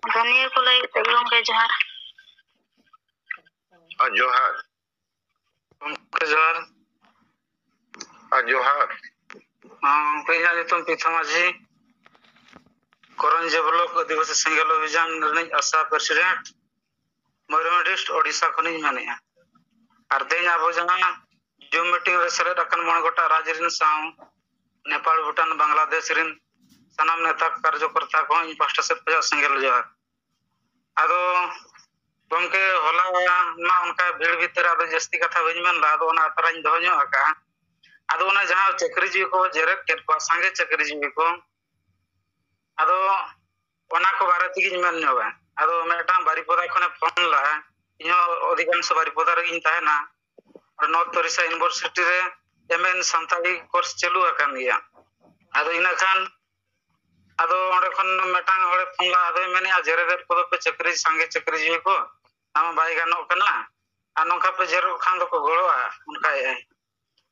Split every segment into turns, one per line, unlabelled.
धनिया को लay गomke johar
जोहार
gomke johar
जोहार
gomke ᱤᱧᱟᱹᱜ ᱧᱩᱛᱩᱢ ᱯᱤᱛᱷᱟ ᱢᱟᱹᱡᱷᱤ करंजे ब्लॉक आदिवासी सेंगेल अभियान रनिज आशा प्रेसिडेंट मयूरभंज डिस्ट ओडिशा खनिज मेनेआ और तेज अब जहां जूम मीटिंग रे सेलेद अकन मोण गोटा राज्य रिन साव नेपाल भूटान बांग्लादेश रिन सनाम नेता कार्यकर्ता को इन पास्टा से पे सेंगेल जोहार आदो गमके होला मा उनका भीड़ भीतर आदो जस्ती कथा बइन मन ला आदो ना तराñ दो ᱧᱚᱜ आका आदो ना जहां चक्री जी को जेरेट केट को संगे चक्री जी को आदो ओना को बारे तिगिन मेन ᱧᱚᱜᱟ आदो मेटांग बारीपदा खने फोन ला इहो अधिकांश बारीपदा रे इन ताहेना नॉर्थ ओडिशा यूनिवर्सिटी रे एमएन संताली कोर्स चालू आकान गया आदो इना खान आदो ओंडे खन मेटांग होड़े फोन ला आदो मेने आ जेरेदेर पदो पे चक्री संगे चक्री जी को आमा बाई गानो कना आ नोंका पे जेरो खान दो को गोळोआ उनका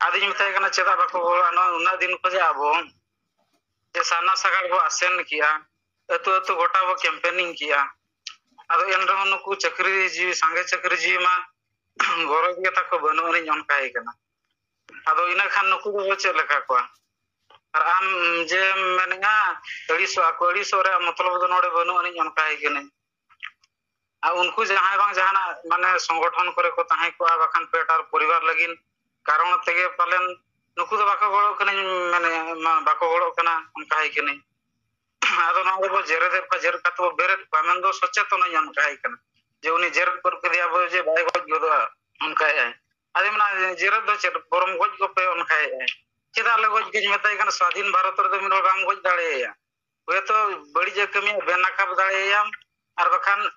आदिज मिताय कना चेदा बाको गोळोआ न उना दिन को जे आबो जे साना सगाड़ को आसेन किया अतु अतु गोटा वो कैंपेनिंग किया आदो एन रहो नुकु चक्री जी संगे चक्री जी मा गौरव के तक बनो नि उनका है कना आदो इना खान नुकु दो चे लेका को और आम जे मेनगा अड़ीसो रे मतलब दो नोडे बनो नि उनका है कने आ उनको जहां बांग जहाना माने संगठन करे को ताहे को बाखान पेटार परिवार लगिन कारण तेगे पालन नुकु दो बाको गोळो कने माने बाको गोळो कना उनका है कने आदो ना को जेरे का जेर का तो बेरे पामन दो सचेतन न उनका है कने जे उनी जेर पर के दिया बो जे बाय गज गदो उनका है आदि मना जेर दो चेत परम गज को पे उनका है चेदा ले गज के मेताय कना स्वाधीन भारत रे दो मिनो बाम गज दाड़ेया वे तो बड़ी जे कमी बेनाकाब दाड़ेया और बखान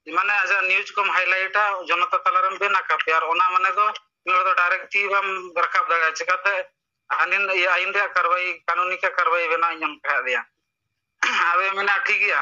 माने आजा न्यूज को हाइलाइटा जनता तलारम बेनाकाब यार ओना माने दो मिनो दो डायरेक्ट ती बम रखाब दाड़े चिकाते आनिन या आइन रे कार्रवाई कानूनी का कार्रवाई बेना ñam का दिया आवे मेना ठीक गया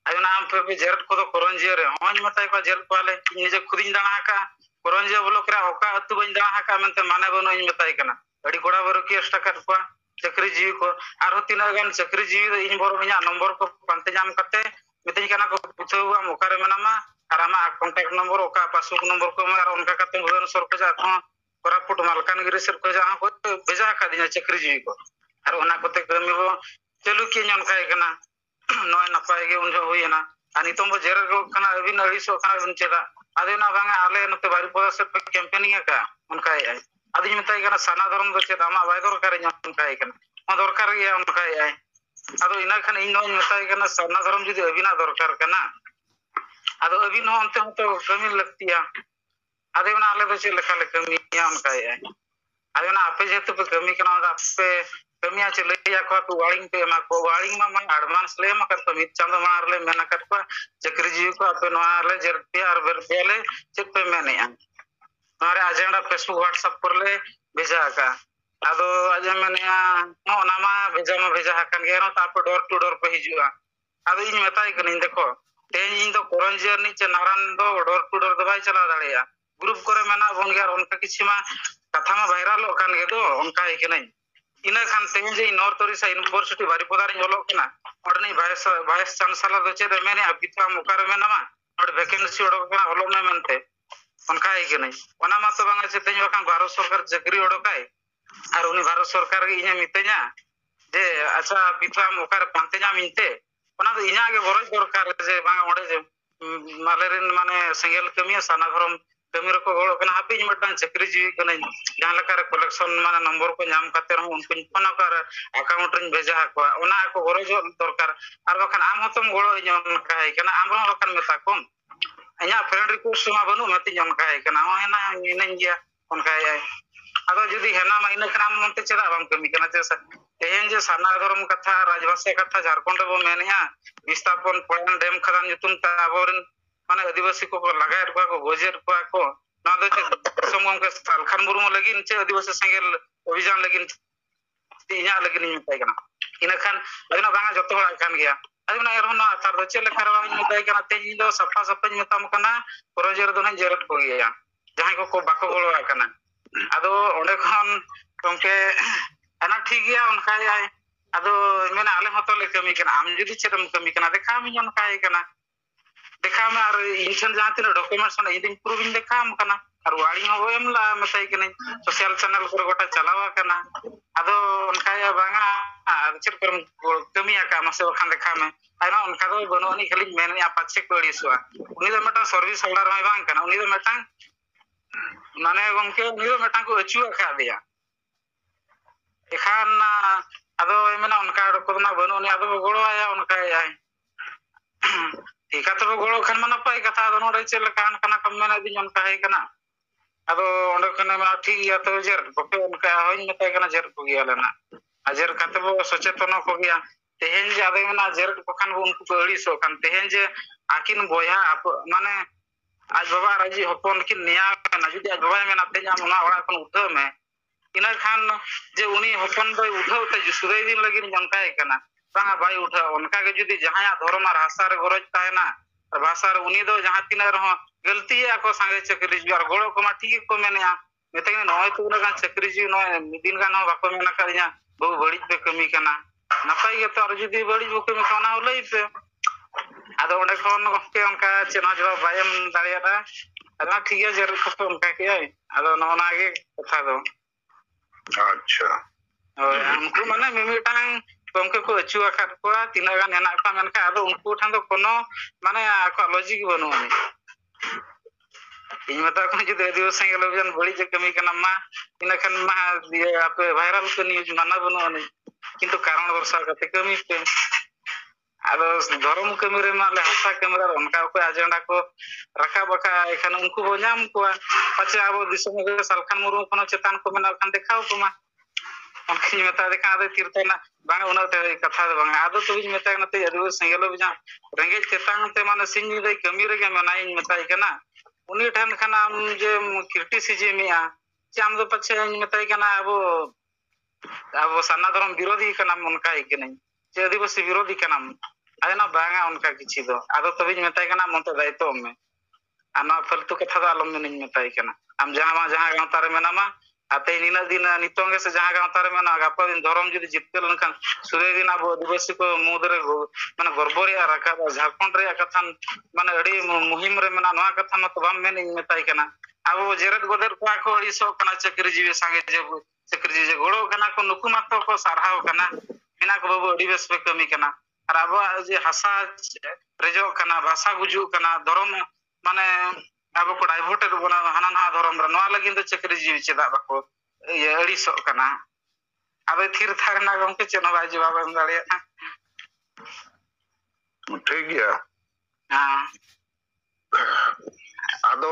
आजना आम पे जेरट को तो करंजे रे होन मताय को जेरट वाले निजे खुदिन दाना का करंजे ब्लॉक रे ओका अतु बन दाना का मनते माने बनो इन मताय कना अड़ी गोड़ा बरो की स्टकर को चक्री जीवी को आरो तीना गान चक्री जीवी इन बरो मिया नंबर को पांते जाम कते मितई कना को पुछुआ मोकारे मेनामा आरामा कांटेक्ट नंबर ओका पासबुक नंबर को मार उनका कते भुवन सर को जा कोरापुट मालकानगिरी सर को जा को भेजा का दिना चक्री जीवी को और ओना कोते कमी बो चलू के ñon काय कना नय नपाय गे उन होइना अनि तुम जेर को कना अबिन अड़ीसो कना उन चेदा आदे ना बांगा आले नते बारीपदा से कैंपेनिंग का उनका है आदि मिताय कना साना धर्म दो चेदा मा बाय दरकार उनका है कना मा दरकार गया उनका है आदो इना खान इन नय मिताय कना साना धर्म जदी अबिना दरकार कना आदो अबिन हो अंते तो कमी लगतिया आदे ना आले दो चे लेखा ले कमिया उनका है आदे ना आपे जेतु पे कमी कना आपे कमिया चले या को वालिंग पे मा को वालिंग मा एडवांस ले मा कर मित चांद मार ले मेना कर को चक्री जी को आपे नवा ले जरपे और बेरपेले चेक पे मेने हमारे एजेंडा फेसबुक व्हाट्सएप पर ले भेजा का आदो आज मैंने ना मा भेजा हकन गे ना ताप डोर टू डोर पे हिजुआ आदो इन मेताय कनी देखो तेज इन दो करंजे नीचे नारायण दो डोर टू डोर दो बाय चला दाड़िया ग्रुप करे मेना बन गया उनका किछि मा कथा मा वायरल ओकान गे दो उनका है कि नहीं इना खान तेज जे नॉर्थ ओडिशा यूनिवर्सिटी बारीपदा रे ओलो कना ओडनी वाइस चांसलर दो चेद मेने अबिता मुकार में नमा और वैकेंसी ओडो कना ओलो में मनते उनका है कि नहीं ओना मा तो बांगा से तेज बखान भारत सरकार चक्री ओडो काय और उनी भारत सरकार के इने मिते냐 जे अच्छा बिथा मुकार पांते냐 मिनते ओना तो इना के बरोज दरकार जे बांगा ओडे जे मालेरिन माने सिंगल कमी साना धरम कमी रको गोळो कना हापि मटन चक्री जीवी कना जहां लकार कलेक्शन माने नंबर को नाम करते रहो उनको फोन कर अकाउंट रे भेजा को ओना को गरज दरकार आर बखान आम हतम गोळो इन का है कना आम रो बखान मेता कम अया फ्रेंड रिक्वेस्ट मा बनु मति जन का है कना हो हेना इन गया उनका है आदो जदी हेना मा इन खराम मनते चेदा बाम कमी कना जे तेहेन जे साना धर्म कथा राजभाषा कथा झारखंड बो मेनया विस्थापन पॉइंट डेम खदान जुतुम ता आबोरन माने आदिवासी को लगाएर को गोजेर को ना दो समगम के सालखान मुरुम लगिन चे आदिवासी सेंगेल अभियान लगिन इना लगिन मिताय कना इना खान अदिना बांगा जतो हड़ा खान गया अदिना एरहना तार दो चे लेखा रा मिताय कना तेज दो सफा सफा मिताम कना प्रोजेर दो न जेरट को गया जहां को बाको गोळो कना आदो ओंडे खन गमके अना ठीक गया उनका आदो मेना आले हतो ले kami kana am judi chetam kami kana dekha mi jon kai kana dekha me ar inchen jahan tina documents ona idin proof in dekha am kana ar wari ho em la metai kana social channel kore gota chalawa kana ado onka ya banga ar cher keram kami aka mase bakhan dekha me aina onka do bono ni khali men ya pache ko iswa uni do metang service holder mai bang kana uni do metang mane gomke uni do metang ko achu akha dia ekhan ado emena onka ko na bono ni ado goro aya onka ya ika to goro khan mana pai katha ado nore chel kan kana kam mena din onka hai kana ado onde khane mena thik ya to jer boke onka hoin metai kana jer ko giya lena ajer kate bo socheton ko giya tehen je ado mena jer ko khan unku ko adi so kan tehen je akin boya mane aj baba raji hopon kin niya na judi aj baba mena tenya mona ora kon utho me ina khan je uni hopon doi udhau te jusudai din lagi jonkai kana banga bai utha onka ge judi jahaya dhorom ar hasa re goroj tahena ar bhasa re uni do jaha tina reho galti ako sange chakri ju ar golo ko ma thik ko menia meteng noy tu na chakri ju noy midin gan ho bako mena karinya बहु badi pe kami kana napai ge to ar judi badi bu kami kana olai pe ado onde khon ke onka chena jawab bayam dariya ado thik ge jer ko onka ke ai ado nona ge katha do
अच्छा
उनको माने मिमिटांग गमके को अचु आखाद को तिना गान हेना का मेनका आदो उनको ठान दो कोनो माने आको लॉजिक बनु आनी इन मता को जुदे दिवस संगे लोजन बड़ी जे कमी कना मा इना खन मा दिए आपे वायरल को न्यूज माना बनु आनी किंतु कारण वर्षा कते कमी पे आदो धर्म कमी रे माले हसा कैमरा उनका को एजेंडा को रखा बका एखन उनको बो नाम को पछे आबो दिसम के सलखान मुरु कोनो चेतन को मेना खान देखाओ को मा उनकी मेता देखा दे तीर्थना बांग उना ते कथा दे बांग आदो तो बिज मेता नते अदु संगेलो बिजा रेंगे चेतन ते माने सिंह दे कमी रे के मनाई मेताई कना उनी ठन खाना हम जे क्रिटिसिज्म या चाम दो पछे मेताई कना अब सन्ना धर्म विरोधी कना उनका ही के नहीं जे आदिवासी विरोधी कना आना बांगा उनका किछि दो आदो तो बिज मेताई कना मते दायित्व में आना फालतू कथा दो आलम में नहीं मेताई कना हम जहां गांव तारे मेनामा आते निना दिन नितोंगे से जहां गांव तारे मेना गापा दिन धर्म जदि जितकल लनखान सुदे दिन अब आदिवासी को मुदरे माने गरबरे राखा झारखंड रे कथान माने अड़ी मुहिम रे मेना नवा कथा मत बाम मेन मेताई कना अब जेरत गोदर को अड़ी सो कना चक्री जीवे संगे जे चक्री जी जे गोड़ो कना को नुकु मातो को सारहाव कना मेना को बाबू अड़ी बेस पे कमी कना और अब जे हसा रेजो कना भाषा गुजु कना धर्म माने अब को डाइवर्टेड बना हाना ना धर्म रे नवा लगिन तो चक्री जीवी चेदा बाको ये अड़ी सो कना अब थिर थार ना गमके चनो बाजी बाबा हम दाड़िया
ठीक गया
हां
आदो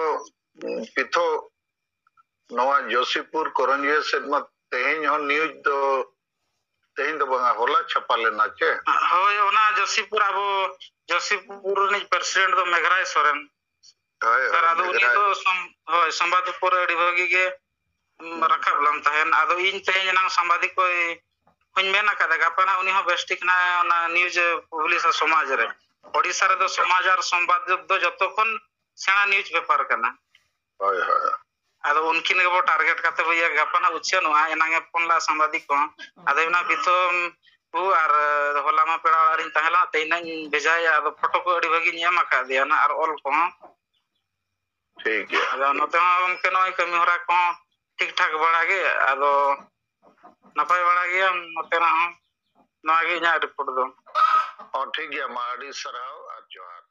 पिथो नवा जोशीपुर करंजिया से मत तेहेन हो न्यूज दो बंगा होला छपा लेना चे
होय ओना जोशीपुर अब जोशीपुर नि प्रेसिडेंट दो मेघराय सोरेन सर आदो उनी तो होय संवादपुर अड़ी भगी के रखा बलम तहन आदो इन तेहेन ना संवादिक को हुन मेना का गापना उनी हो बेस्टिक ना ना न्यूज पब्लिश समाज रे ओडिसा रे दो समाज और संवाद दो जतोखन सेना न्यूज पेपर कना
होय होय
आदो उनकिन के टारगेट करते भैया गापना उछनवा एनागे फोनला संवादिक को आदो ना बिथो उ आर होलामा पेड़ा आरिन तहला तेना भेजाया आदो फोटो को अड़ी भगी नियम का दिया ना और ऑल को
ठीक है
आदो नते हम के नय कमी होरा को ठीक ठाक बड़ा गे आदो नपाय बड़ा गया नते ना नागे nya रिपोर्ट दो
और ठीक है माड़ी सराव और जोहार